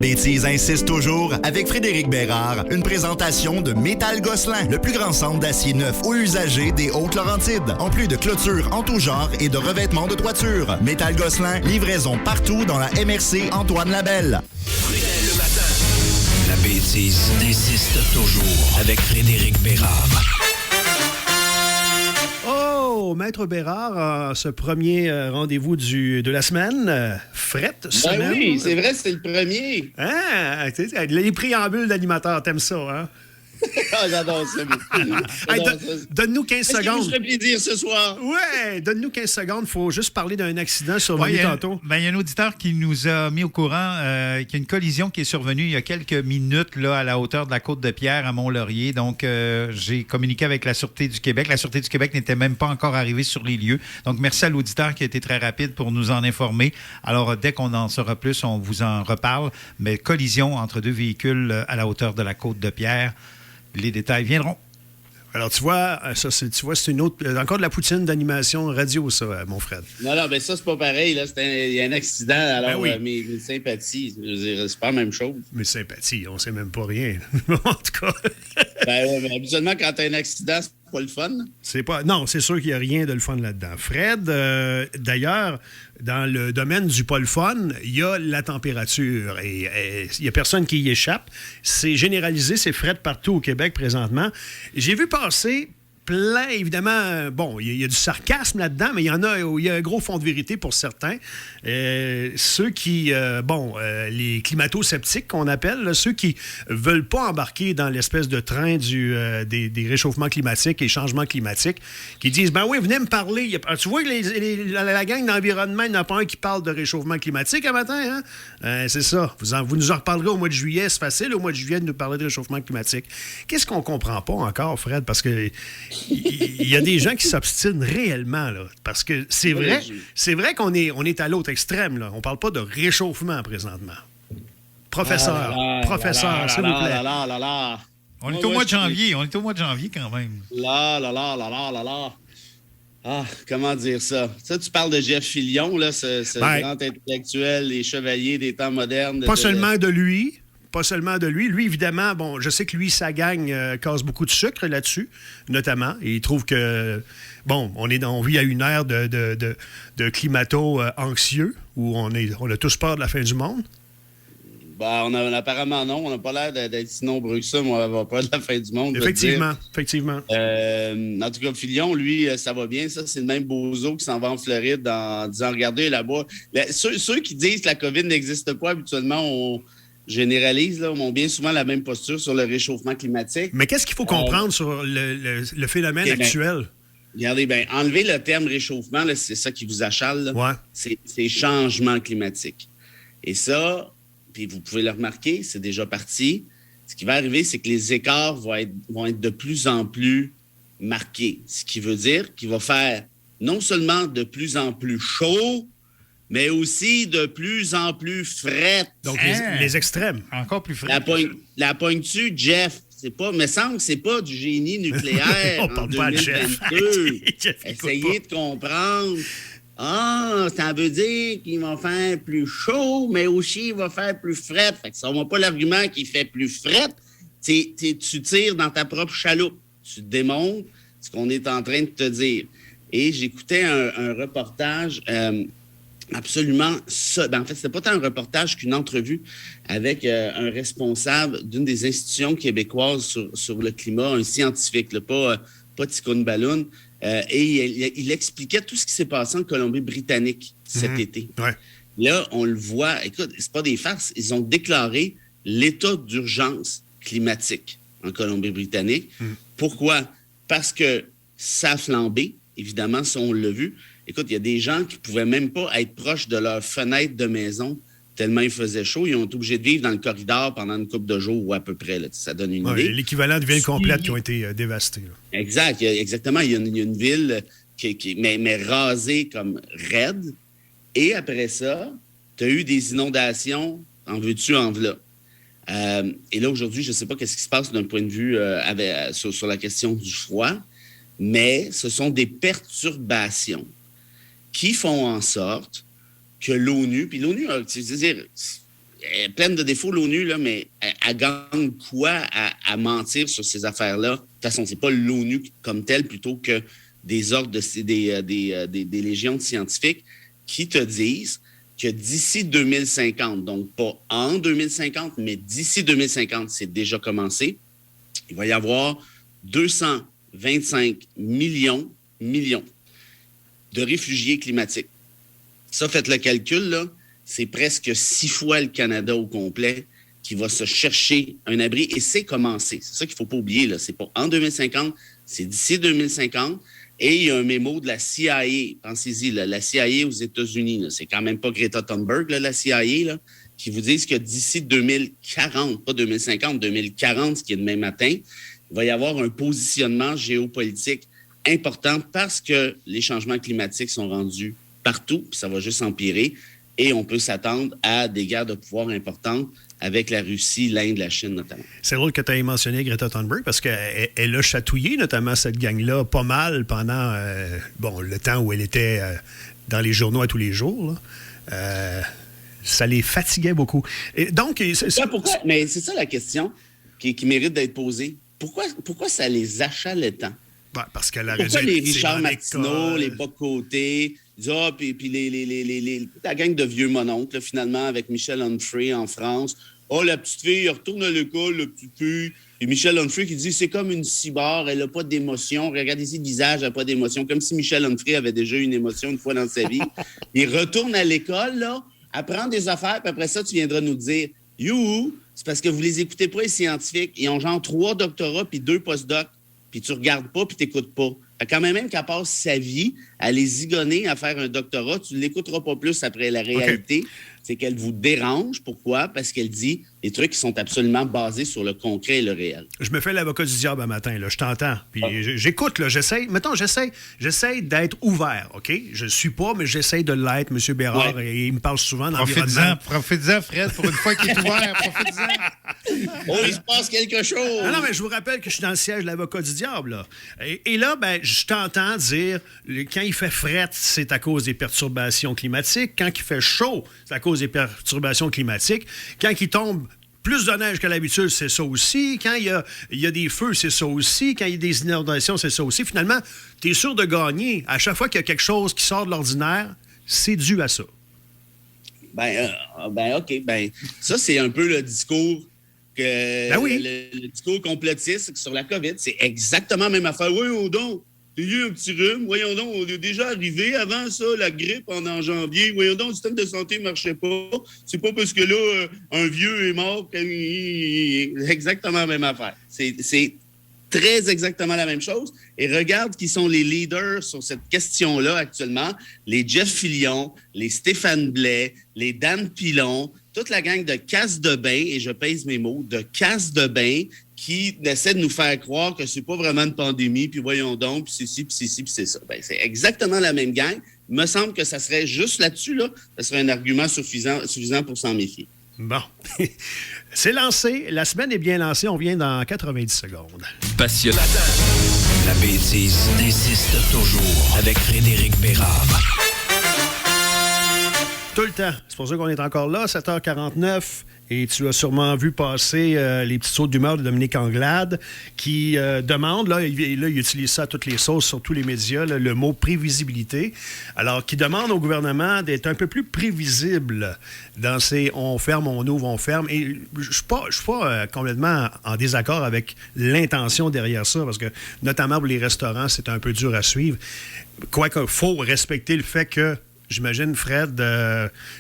Bêtise insiste toujours avec Frédéric Bérard, une présentation de Métal Gosselin, le plus grand centre d'acier neuf ou usagé des Hautes-Laurentides, en plus de clôtures en tout genre et de revêtements de toiture. Métal Gosselin, livraison partout dans la MRC Antoine Labelle. Le matin, la bêtise insiste toujours avec Frédéric Bérard. Oh, Maître Bérard, ce premier rendez-vous de la semaine, frette semaine. Ben oui, c'est vrai, c'est le premier. Ah, les préambules d'animateurs, t'aimes ça, hein? Ah, j'adore ça. Hey, donne-nous 15 Est-ce que secondes. vous ferez plaisir ce soir? Ouais, donne-nous 15 secondes. Il faut juste parler d'un accident survenu tantôt. Il y a un auditeur qui nous a mis au courant qu'il y a une collision qui est survenue il y a quelques minutes là, à la hauteur de la Côte-de-Pierre à Mont-Laurier. Donc, j'ai communiqué avec la Sûreté du Québec. La Sûreté du Québec n'était même pas encore arrivée sur les lieux. Donc, merci à l'auditeur qui a été très rapide pour nous en informer. Alors, dès qu'on en saura plus, on vous en reparle. Mais collision entre deux véhicules à la hauteur de la Côte-de-Pierre. Les détails viendront. Alors, tu vois, c'est une autre. Encore de la poutine d'animation radio, ça, mon Fred. Non, mais ça, c'est pas pareil. Là. Il y a un accident, alors oui. Mes sympathies, je veux dire, c'est pas la même chose. Mes sympathies, on sait même pas rien. En tout cas. Mais habituellement, quand t'as un accident, c'est pas le fun. Non, c'est sûr qu'il n'y a rien de le fun là-dedans. Fred, d'ailleurs, dans le domaine du pas le fun, il y a la température et il n'y a personne qui y échappe. C'est généralisé, c'est fret partout au Québec présentement. J'ai vu passer plein, évidemment, bon, il y a du sarcasme là-dedans, mais il y a un gros fond de vérité pour certains. Ceux qui, les climato-sceptiques qu'on appelle, là, ceux qui veulent pas embarquer dans l'espèce de train des réchauffements climatiques et changements climatiques, qui disent, ben oui, venez me parler. Tu vois que la gang d'environnement, il n'y en a pas un qui parle de réchauffement climatique un matin, hein? C'est ça. Vous nous en reparlerez au mois de juillet, c'est facile, au mois de juillet, de nous parler de réchauffement climatique. Qu'est-ce qu'on comprend pas encore, Fred? Parce que il y a des gens qui s'obstinent réellement, là, parce que c'est vrai qu'on est à l'autre extrême. Là. On parle pas de réchauffement présentement. Professeur, s'il vous plaît. On est au mois de janvier. On est au mois de janvier quand même. Ah, comment dire ça? Ça, tu parles de Jeff Fillion, là, ce grand intellectuel, les chevaliers des temps modernes. Pas seulement de lui. Lui, évidemment, bon, je sais que lui, sa gang casse beaucoup de sucre là-dessus, notamment. Et il trouve que, bon, on vit à une ère de climato-anxieux, où on a tous peur de la fin du monde. Apparemment, non. On n'a pas l'air d'être si nombreux que ça, mais on va avoir peur de la fin du monde. Effectivement. En tout cas, Fillion, lui, ça va bien. Ça, c'est le même bozo qui s'en va en Floride en disant, regardez là-bas. Ceux qui disent que la COVID n'existe pas, habituellement, généralise, là, ont bien souvent la même posture sur le réchauffement climatique. Mais qu'est-ce qu'il faut comprendre sur le phénomène actuel? Regardez, enlever le terme réchauffement, là, c'est ça qui vous achale. Ouais. C'est changement climatique. Et ça, puis vous pouvez le remarquer, c'est déjà parti. Ce qui va arriver, c'est que les écarts vont être de plus en plus marqués. Ce qui veut dire qu'il va faire non seulement de plus en plus chaud, mais aussi de plus en plus fret. Donc, les extrêmes. Encore plus fret. La pointe-tu, Jeff, me semble que c'est pas du génie nucléaire on en parle pas de Jeff. 2022. Essayez de comprendre. Ça veut dire qu'il va faire plus chaud, mais aussi il va faire plus fret. Fait que ça va pas l'argument qu'il fait plus fret. Tu tires dans ta propre chaloupe. Tu démontres ce qu'on est en train de te dire. Et j'écoutais un reportage... absolument ça. En fait, c'était pas tant un reportage qu'une entrevue avec un responsable d'une des institutions québécoises sur le climat, un scientifique, là, pas Ticoun Balloon. Et il expliquait tout ce qui s'est passé en Colombie-Britannique cet été. Ouais. Là, on le voit. Écoute, c'est pas des farces. Ils ont déclaré l'état d'urgence climatique en Colombie-Britannique. Pourquoi? Parce que ça a flambé. Évidemment, ça, on l'a vu. Écoute, il y a des gens qui ne pouvaient même pas être proches de leur fenêtre de maison tellement il faisait chaud. Ils ont été obligés de vivre dans le corridor pendant une couple de jours ou à peu près. Là, ça donne une idée. L'équivalent de villes complètes qui ont été dévastées. Là. Exact. Exactement. Il y a une ville mais rasée comme raide. Et après ça, tu as eu des inondations, en veux-tu, en v'là. Et là, aujourd'hui, je ne sais pas ce qui se passe d'un point de vue sur la question du froid, mais ce sont des perturbations qui font en sorte que l'ONU, puis l'ONU, c'est-à-dire, elle est pleine de défauts, l'ONU, là, mais elle gagne quoi à mentir sur ces affaires-là? De toute façon, c'est pas l'ONU comme telle plutôt que des ordres, des légions de scientifiques qui te disent que d'ici 2050, donc pas en 2050, mais d'ici 2050, c'est déjà commencé, il va y avoir 225 millions de réfugiés climatiques. Ça, faites le calcul, là, c'est presque 6 fois le Canada au complet qui va se chercher un abri, et c'est commencé. C'est ça qu'il ne faut pas oublier, là. C'est pas en 2050, c'est d'ici 2050. Et il y a un mémo de la CIA, pensez-y, là, la CIA aux États-Unis, là, c'est quand même pas Greta Thunberg, là, la CIA, là, qui vous disent que d'ici 2040, pas 2050, 2040, ce qui est demain matin, il va y avoir un positionnement géopolitique important parce que les changements climatiques sont rendus partout, puis ça va juste empirer, et on peut s'attendre à des guerres de pouvoir importantes avec la Russie, l'Inde, la Chine notamment. C'est drôle que tu aies mentionné Greta Thunberg parce qu'elle a chatouillé notamment cette gang-là pas mal pendant le temps où elle était dans les journaux à tous les jours. Ça les fatiguait beaucoup. Et donc, pourquoi? Mais c'est ça la question qui mérite d'être posée. Pourquoi ça les achalait tant? Ben, parce qu'elle a pourquoi les Richard Martineau, les Bock-Côté, puis la gang de vieux mononcles, là, finalement, avec Michel Onfray en France. Oh, la petite fille, elle retourne à l'école, le petit fille. Et Michel Onfray qui dit, c'est comme une cyborg, elle n'a pas d'émotion. Regardez-y le visage, elle n'a pas d'émotion. Comme si Michel Onfray avait déjà eu une émotion une fois dans sa vie. Il retourne à l'école, là, apprend des affaires, puis après ça, tu viendras nous dire, youhou, c'est parce que vous les écoutez pas, les scientifiques. Ils ont genre 3 doctorats puis 2 post-docs. Puis tu regardes pas, puis tu n'écoutes pas. Quand même qu'elle passe sa vie à les zigonner, à faire un doctorat, tu ne l'écouteras pas plus après la réalité. Okay. C'est qu'elle vous dérange. Pourquoi? Parce qu'elle dit des trucs qui sont absolument basés sur le concret et le réel. Je me fais l'avocat du diable un matin, là. Je t'entends. Puis j'écoute, là. J'essaie d'être ouvert, OK? Je ne suis pas, mais j'essaie de l'être, M. Bérard, et il me parle souvent d'environnement. Profite-en, Fred, pour une fois qu'il est ouvert. Profite-en. Oh, il se passe quelque chose. Non, mais je vous rappelle que je suis dans le siège de l'avocat du diable, là. Et là, ben, je t'entends dire, quand il fait fret, c'est à cause des perturbations climatiques. Quand il fait chaud, c'est à cause des perturbations climatiques. Quand il tombe plus de neige que l'habitude, c'est ça aussi. Quand il y a des feux, c'est ça aussi. Quand il y a des inondations, c'est ça aussi. Finalement, tu es sûr de gagner. À chaque fois qu'il y a quelque chose qui sort de l'ordinaire, c'est dû à ça. OK. Ça, c'est un peu le discours le discours complotiste sur la COVID. C'est exactement la même affaire. Voyons donc, il y a eu un petit rhume. Voyons donc, on est déjà arrivé avant ça, la grippe en janvier. Voyons donc, le système de santé ne marchait pas. C'est pas parce que là, un vieux est mort. C'est exactement la même affaire. C'est très exactement la même chose. Et regarde qui sont les leaders sur cette question-là actuellement. Les Jeff Fillion, les Stéphane Blais, les Dan Pilon, toute la gang de casse de bain, et je pèse mes mots, de casse de bain qui essaie de nous faire croire que c'est pas vraiment une pandémie, puis voyons donc, puis c'est ci, puis c'est ci, puis c'est ça. C'est exactement la même gang. Il me semble que ça serait juste là-dessus, là, ça serait un argument suffisant pour s'en méfier. Bon. C'est lancé. La semaine est bien lancée. On vient dans 90 secondes. Passionnant. La bêtise insiste toujours avec Frédéric Bérard. Tout le temps. C'est pour ça qu'on est encore là, 7h49. Et tu as sûrement vu passer les petites sautes d'humeur de Dominique Anglade qui demande, là, il utilise ça à toutes les sauces, sur tous les médias, là, le mot prévisibilité. Alors, qui demande au gouvernement d'être un peu plus prévisible dans ces on ferme, on ouvre, on ferme. Et je ne suis pas complètement en désaccord avec l'intention derrière ça, parce que, notamment pour les restaurants, c'est un peu dur à suivre. Quoique, il faut respecter le fait que j'imagine, Fred,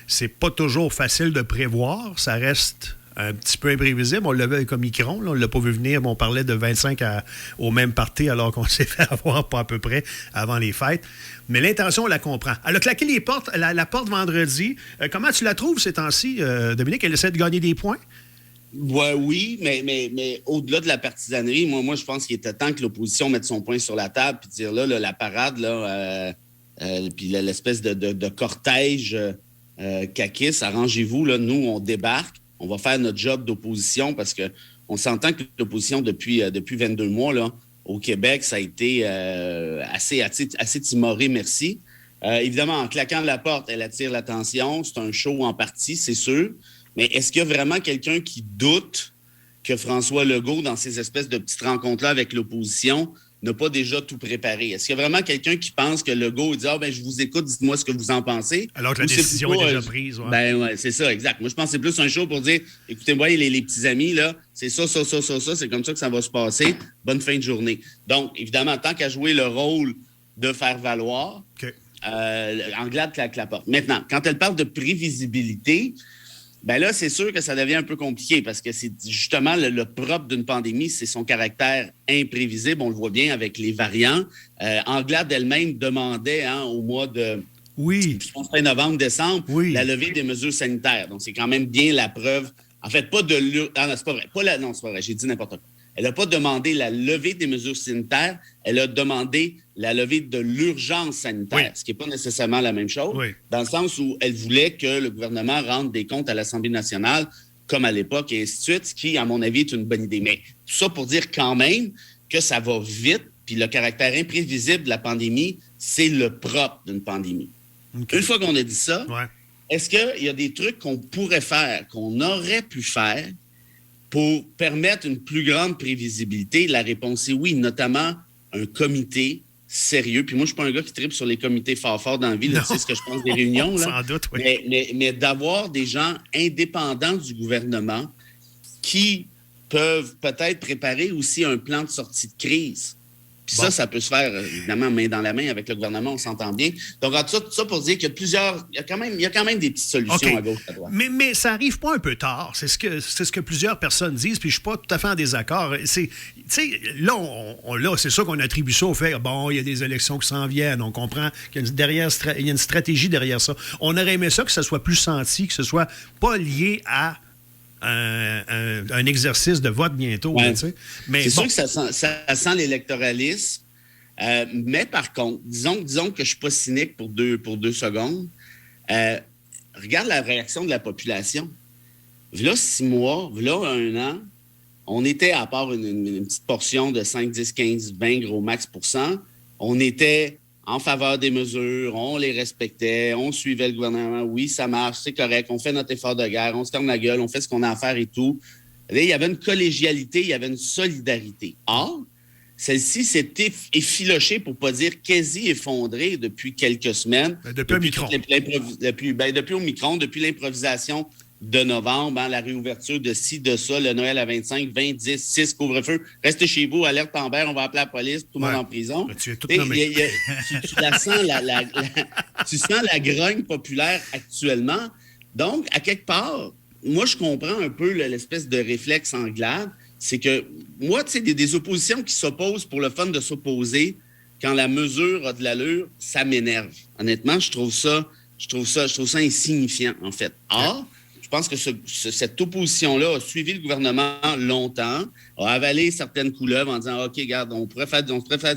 c'est pas toujours facile de prévoir. Ça reste un petit peu imprévisible. On l'avait avec Omicron, là, on l'a pas vu venir. On parlait de 25 au même party alors qu'on s'est fait avoir pas à peu près avant les fêtes. Mais l'intention, on la comprend. Elle a claqué les portes, la porte vendredi. Comment tu la trouves ces temps-ci, Dominique? Elle essaie de gagner des points? Ouais, oui, mais au-delà de la partisanerie, moi, je pense qu'il était temps que l'opposition mette son point sur la table et dire là, la parade, là... puis l'espèce de cortège caquiste, arrangez-vous, là, nous, on débarque, on va faire notre job d'opposition parce qu'on s'entend que l'opposition, depuis 22 mois, là, au Québec, ça a été assez timoré, merci. Évidemment, en claquant la porte, elle attire l'attention. C'est un show en partie, c'est sûr. Mais est-ce qu'il y a vraiment quelqu'un qui doute que François Legault, dans ces espèces de petites rencontres-là avec l'opposition, n'a pas déjà tout préparé? Est-ce qu'il y a vraiment quelqu'un qui pense que Legault dit « Ah, ben je vous écoute, dites-moi ce que vous en pensez. » Alors que la décision est déjà prise. Ouais. Ben ouais, c'est ça, exact. Moi, je pense que c'est plus un show pour dire « Écoutez, moi, les petits amis, là, c'est ça, c'est comme ça que ça va se passer. Bonne fin de journée. » Donc, évidemment, tant qu'à jouer le rôle de faire valoir, Anglade claque la porte. Maintenant, quand elle parle de prévisibilité, ben là, c'est sûr que ça devient un peu compliqué parce que c'est justement le propre d'une pandémie, c'est son caractère imprévisible. On le voit bien avec les variants. Anglade elle-même demandait au mois de je pense, fin novembre, décembre, la levée des mesures sanitaires. Donc, c'est quand même bien la preuve. En fait, pas de... Ah non, c'est pas vrai. Non, c'est pas vrai. J'ai dit n'importe quoi. Elle n'a pas demandé la levée des mesures sanitaires. Elle a demandé la levée de l'urgence sanitaire, ce qui n'est pas nécessairement la même chose, dans le sens où elle voulait que le gouvernement rende des comptes à l'Assemblée nationale, comme à l'époque, et ainsi de suite, ce qui, à mon avis, est une bonne idée. Mais tout ça pour dire quand même que ça va vite, puis le caractère imprévisible de la pandémie, c'est le propre d'une pandémie. Okay. Une fois qu'on a dit ça, est-ce qu'il y a des trucs qu'on pourrait faire, qu'on aurait pu faire pour permettre une plus grande prévisibilité? La réponse est oui, notamment un comité sérieux. Puis moi, je ne suis pas un gars qui tripe sur les comités forts dans la vie. Tu sais ce que je pense des réunions. Là. Sans doute, oui. Mais d'avoir des gens indépendants du gouvernement qui peuvent peut-être préparer aussi un plan de sortie de crise. Puis ça peut se faire, évidemment, main dans la main avec le gouvernement, on s'entend bien. Donc, en tout ça pour dire qu'il y a plusieurs... Il y a quand même des petites solutions à gauche, à droite. Mais ça arrive pas un peu tard. C'est ce que plusieurs personnes disent, puis je suis pas tout à fait en désaccord. Là, c'est sûr qu'on attribue ça au fait, il y a des élections qui s'en viennent, on comprend qu'il y a une stratégie derrière ça. On aurait aimé ça que ça soit plus senti, que ce soit pas lié à un exercice de vote bientôt. Ouais. Là, mais c'est sûr que ça sent l'électoralisme, mais par contre, disons que je ne suis pas cynique pour deux secondes. Regarde la réaction de la population. V'là 6 mois, v'là 1 an, on était, à part une petite portion de 5, 10, 15, 20 gros max %, on était en faveur des mesures, on les respectait, on suivait le gouvernement. Oui, ça marche, c'est correct, on fait notre effort de guerre, on se ferme la gueule, on fait ce qu'on a à faire et tout. Là, il y avait une collégialité, il y avait une solidarité. Or, celle-ci s'est effilochée, pour ne pas dire quasi effondrée depuis quelques semaines. Depuis Omicron. Depuis Omicron, depuis l'improvisation de novembre, la réouverture de ci, de ça, le Noël à 25, 20, 10, 6, couvre-feu. Restez chez vous, alerte Amber, on va appeler la police, tout le monde en prison. Tu es tout nommé. Tu sens la grogne populaire actuellement. Donc, à quelque part, moi, je comprends un peu l'espèce de réflexe Anglade. C'est que, moi, tu sais, des oppositions qui s'opposent pour le fun de s'opposer, quand la mesure a de l'allure, ça m'énerve. Honnêtement, je trouve ça insignifiant, en fait. Or, je pense que cette opposition-là a suivi le gouvernement longtemps, a avalé certaines couleuvres en disant « OK, regarde, on pourrait faire du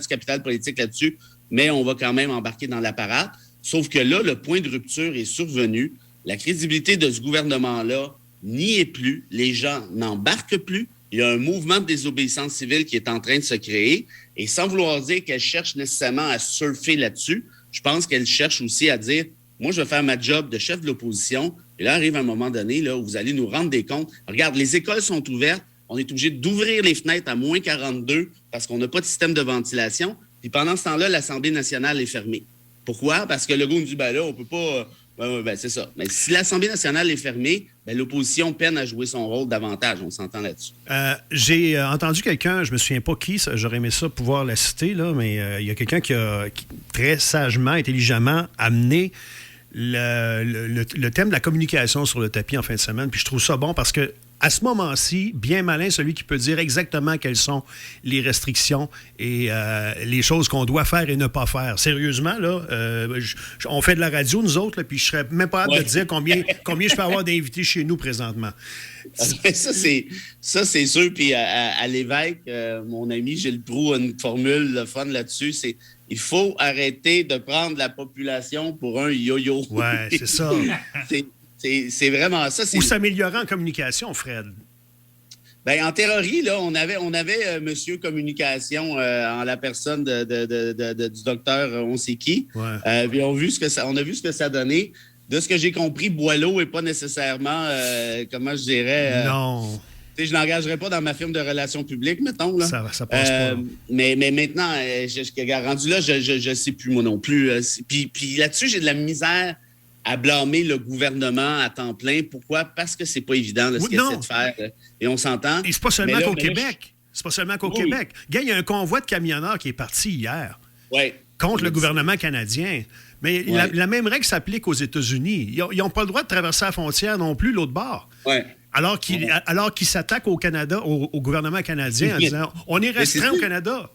capital politique là-dessus, mais on va quand même embarquer dans l'apparat. » Sauf que là, le point de rupture est survenu. La crédibilité de ce gouvernement-là n'y est plus. Les gens n'embarquent plus. Il y a un mouvement de désobéissance civile qui est en train de se créer. Et sans vouloir dire qu'elle cherche nécessairement à surfer là-dessus, je pense qu'elle cherche aussi à dire « Moi, je vais faire ma job de chef de l'opposition. » Et là, arrive un moment donné là, où vous allez nous rendre des comptes. Regarde, les écoles sont ouvertes. On est obligé d'ouvrir les fenêtres à moins 42 parce qu'on n'a pas de système de ventilation. Puis pendant ce temps-là, l'Assemblée nationale est fermée. Pourquoi? Parce que Legault nous dit, là, on peut pas... c'est ça. Mais si l'Assemblée nationale est fermée, l'opposition peine à jouer son rôle davantage. On s'entend là-dessus. J'ai entendu quelqu'un, je me souviens pas qui, j'aurais aimé ça pouvoir la citer, là, mais il y a quelqu'un qui très sagement, intelligemment amené le thème de la communication sur le tapis en fin de semaine. Puis je trouve ça bon parce que à ce moment-ci, bien malin celui qui peut dire exactement quelles sont les restrictions et les choses qu'on doit faire et ne pas faire. Sérieusement, là, on fait de la radio, nous autres, là, puis je serais même pas hâte de dire combien je peux avoir d'invités chez nous présentement. Ça, c'est sûr. Puis à l'évêque, mon ami Gilles Proulx a une formule, le fun là-dessus, c'est il faut arrêter de prendre la population pour un yo-yo. Oui, c'est ça. C'est vraiment ça. Ou s'améliorer en communication, Fred. Bien, en théorie, là, on avait Monsieur Communication en la personne du docteur on sait qui. Ouais. Puis on a vu ce que ça donnait. de ce que j'ai compris, Boileau n'est pas nécessairement, comment je dirais... non. Je n'engagerais pas dans ma firme de relations publiques, mettons. Là. Ça passe pas. Mais maintenant, rendu là, je ne sais plus moi non plus. Puis là-dessus, j'ai de la misère à blâmer le gouvernement à temps plein. Pourquoi? Parce que c'est pas évident là, ce qu'il essaie de faire. Et on s'entend. Et c'est pas seulement qu'au Québec. C'est pas seulement qu'au Québec. Il y a un convoi de camionneurs qui est parti hier contre le gouvernement canadien. Mais la même règle s'applique aux États-Unis. Ils n'ont pas le droit de traverser la frontière non plus, l'autre bord. Ouais. Alors qu'ils s'attaquent au Canada, au gouvernement canadien en disant « On est restreint au Canada ».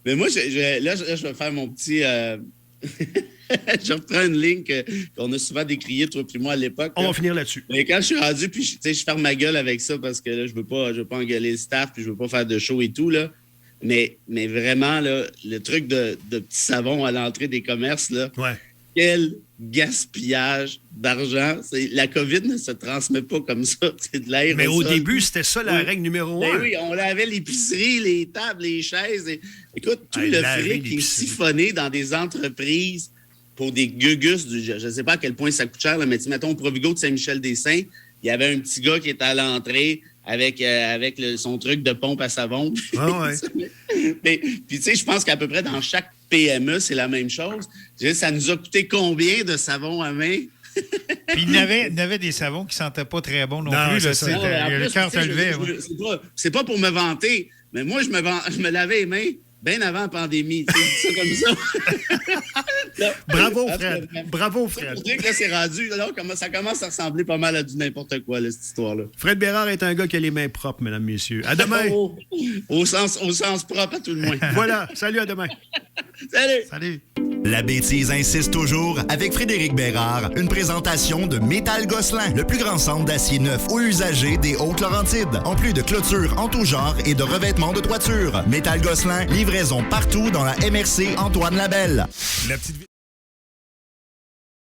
Mais moi, je vais faire mon petit... je reprends une ligne qu'on a souvent décriée, toi et moi, à l'époque. On va finir là-dessus. Mais quand je suis rendu, puis je ferme ma gueule avec ça parce que là, je veux pas engueuler le staff, puis je veux pas faire de show et tout, là. Mais vraiment, là, le truc de petit savon à l'entrée des commerces, là, quel gaspillage d'argent. La COVID ne se transmet pas comme ça. C'est de l'air. Mais au début, c'était ça la règle numéro 1. Oui, on lavait l'épicerie, les tables, les chaises. Écoute, tout le fric qui est siphonné dans des entreprises pour des gugus. Je ne sais pas à quel point ça coûte cher, là, mais mettons, au Provigo de Saint-Michel-des-Saints, il y avait un petit gars qui était à l'entrée avec son truc de pompe à savon. Puis, tu sais, je pense qu'à peu près dans chaque PME, c'est la même chose. Ça nous a coûté combien de savon à main? Puis il y avait des savons qui ne sentaient pas très bon non plus. Là, le cœur te levait. C'est pas pour me vanter, mais moi, je me lavais les mains bien avant la pandémie. C'est comme ça. Bravo, Fred. Bravo, Fred. Je dis que là, c'est rendu. Là, ça commence à ressembler pas mal à du n'importe quoi, là, cette histoire-là. Fred Bérard est un gars qui a les mains propres, mesdames, messieurs. À demain. Au sens propre, à tout le moins. Voilà. Salut, à demain. Salut. La bêtise insiste toujours avec Frédéric Bérard, une présentation de Métal Gosselin, le plus grand centre d'acier neuf ou usagé des Hautes-Laurentides. En plus de clôtures en tout genre et de revêtements de toiture. Métal Gosselin, livraison partout dans la MRC Antoine Labelle.